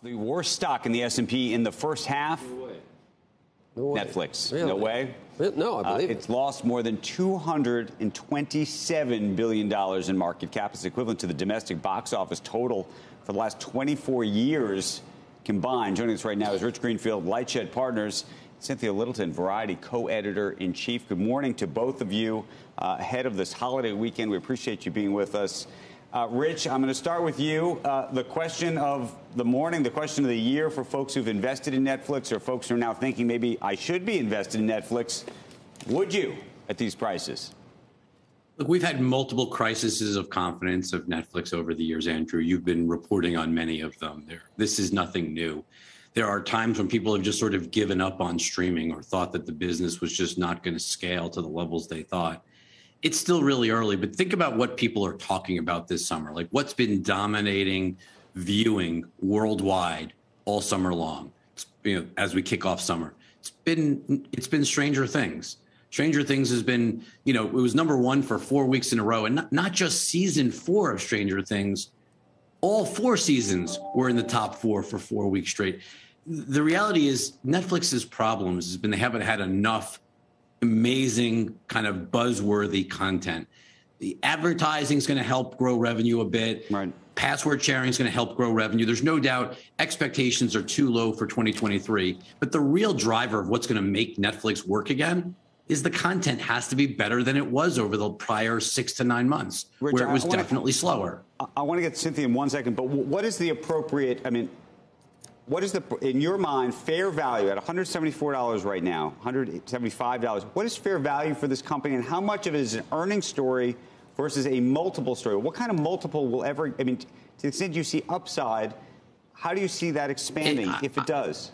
The worst stock in the S&P in the first half? No way. Netflix. Really? No way? No, I believe it's lost more than $227 billion in market cap. It's equivalent to the domestic box office total for the last 24 years combined. Joining us right now is Rich Greenfield, LightShed Partners, Cynthia Littleton, Variety co-editor-in-chief. Good morning to both of you ahead of this holiday weekend. We appreciate you being with us. Rich, I'm going to start with you. The question of the morning, the question of the year for folks who've invested in Netflix or folks who are now thinking maybe I should be invested in Netflix. Would you at these prices? Look, we've had multiple crises of confidence of Netflix over the years, Andrew. You've been reporting on many of them. This is nothing new. There are times when people have just sort of given up on streaming or thought that the business was just not going to scale to the levels they thought. It's still really early, but think about what people are talking about this summer, like what's been dominating viewing worldwide all summer long, as we kick off summer. It's been Stranger Things. Stranger Things has been, it was #1 for 4 weeks in a row, and not just season 4 of Stranger Things. All 4 seasons were in the top 4 for 4 weeks straight. The reality is Netflix's problems has been they haven't had enough amazing kind of buzzworthy content. The advertising is going to help grow revenue a bit. Right. Password sharing is going to help grow revenue. There's no doubt expectations are too low for 2023. But the real driver of what's going to make Netflix work again is the content has to be better than it was over the prior 6 to 9 months, Rich, where it was definitely slower. I want to get to Cynthia in 1 second, but what is the appropriate, what is in your mind, fair value at $174 right now, $175? What is fair value for this company, and how much of it is an earnings story versus a multiple story? What kind of multiple will to the extent you see upside, how do you see that expanding if it does?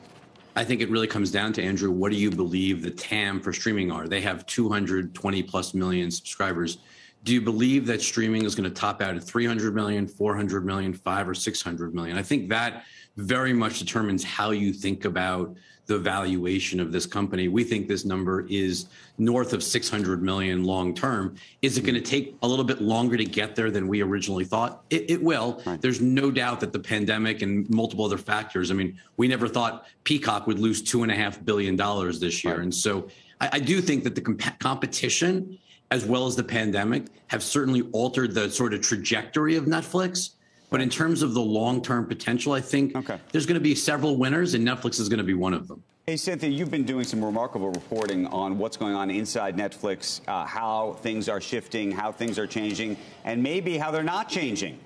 I think it really comes down to, Andrew, what do you believe the TAM for streaming are? They have 220 plus million subscribers. Do you believe that streaming is going to top out at 300 million, 400 million, 500 or 600 million? I think that very much determines how you think about the valuation of this company. We think this number is north of 600 million long term. Is it going to take a little bit longer to get there than we originally thought? It will. Right. There's no doubt that the pandemic and multiple other factors. We never thought Peacock would lose $2.5 billion this year. Right. And so I do think that the competition as well as the pandemic have certainly altered the sort of trajectory of Netflix. But in terms of the long-term potential, I think there's going to be several winners, and Netflix is going to be one of them. Hey, Cynthia, you've been doing some remarkable reporting on what's going on inside Netflix, how things are shifting, how things are changing, and maybe how they're not changing.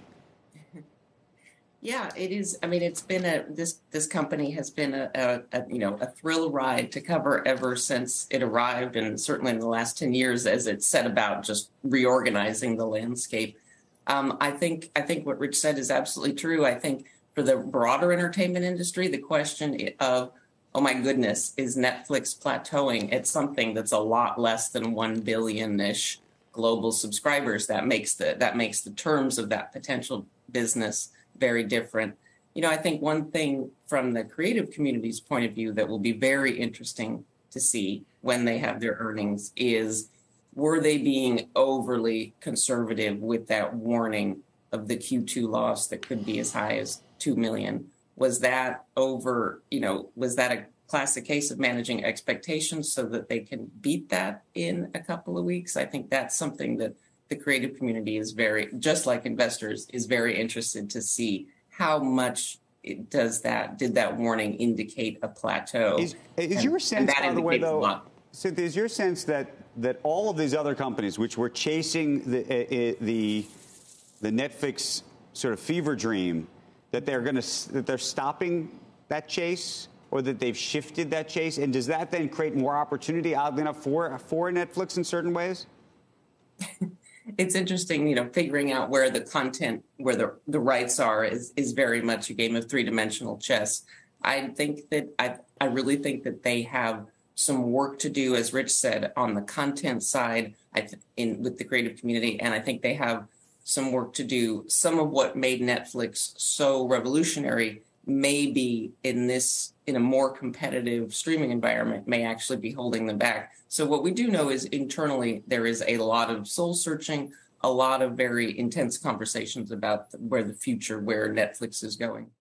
Yeah, it is. It's been this company has been a thrill ride to cover ever since it arrived, and certainly in the last 10 years as it set about just reorganizing the landscape. I think what Rich said is absolutely true. I think for the broader entertainment industry, the question of, oh my goodness, is Netflix plateauing at something that's a lot less than 1 billion-ish global subscribers? That makes the terms of that potential business very different. I think one thing from the creative community's point of view that will be very interesting to see when they have their earnings is, were they being overly conservative with that warning of the Q2 loss that could be as high as 2 million? Was that was that a classic case of managing expectations so that they can beat that in a couple of weeks? I think that's something that the creative community is just like investors, is very interested to see how much did that warning indicate a plateau? Is your sense, by the way, though, Cynthia, is your sense that all of these other companies, which were chasing the Netflix sort of fever dream, that they're stopping that chase, or that they've shifted that chase, and does that then create more opportunity, oddly enough, for Netflix in certain ways? It's interesting, figuring out where the content, where the rights are, is very much a game of three-dimensional chess. I really think that they have some work to do, as Rich said, on the content side with the creative community. And I think they have some work to do. Some of what made Netflix so revolutionary may be in a more competitive streaming environment, may actually be holding them back. So what we do know is internally there is a lot of soul searching, a lot of very intense conversations about where Netflix is going.